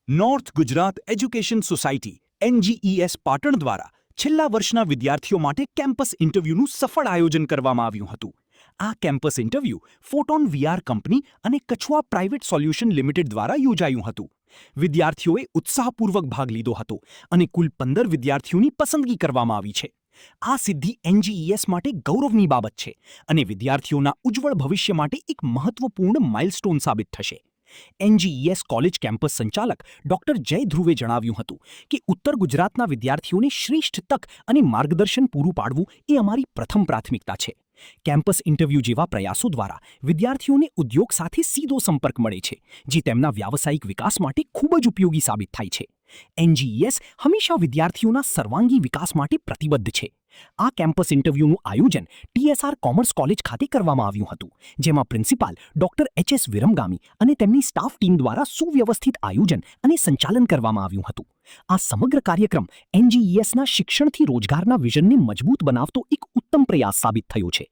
North Gujarat education society NGES Patan દ્વારા છેલ્લા વર્ષના વિદ્યાર્થીઓ માટે કેમ્પસ ઇન્ટરવ્યૂનું સફળ આયોજન કરવામાં આવ્યું હતું. આ campus interview photon VR company અને કછવા પ્રાઇવેટ સોલ્યુશન લિમિટેડ દ્વારા યોજાયું હતું. વિદ્યાર્થીઓએ ઉત્સાહપૂર્વક ભાગ લીધો હતો અને કુલ 15 વિદ્યાર્થીઓની પસંદગી કરવામાં આવી છે. આ સિદ્ધિ NGES માટે ગૌરવની બાબત છે અને વિદ્યાર્થીઓના ઉજ્જવળ ભવિષ્ય માટે એક મહત્વપૂર્ણ માઇલસ્ટોન સાબિત થશે. NGES કોલેજ કેમ્પસ સંચાલક ડોક્ટર જય ધ્રુવે જણાવ્યું હતું કે ઉત્તર ગુજરાતના વિદ્યાર્થીઓને શ્રેષ્ઠ તક અને માર્ગદર્શન પૂરું પાડવું એ અમારી પ્રથમ પ્રાથમિકતા છે. કેમ્પસ ઇન્ટરવ્યૂ જેવા પ્રયાસો દ્વારા વિદ્યાર્થીઓને ઉદ્યોગ સાથે સીધો સંપર્ક મળે છે, જે તેમના વ્યાવસાયિક વિકાસ માટે ખૂબ જ ઉપયોગી સાબિત થાય છે. NGES હંમેશા વિદ્યાર્થીઓના સર્વાંગી વિકાસ માટે પ્રતિબદ્ધ છે. આ કેમ્પસ ઇન્ટરવ્યૂનું આયોજન TSR કોમર્સ કોલેજ ખાતે કરવામાં આવ્યું હતું, જેમાં પ્રિન્સિપાલ ડોક્ટર HS વિરમગામી અને તેમની સ્ટાફ ટીમ દ્વારા સુવ્યવસ્થિત આયોજન અને સંચાલન કરવામાં આવ્યું હતું. આ સમગ્ર કાર્યક્રમ NGESના શિક્ષણથી રોજગારના વિઝનને મજબૂત બનાવતો એક ઉત્તમ પ્રયાસ સાબિત થયો છે.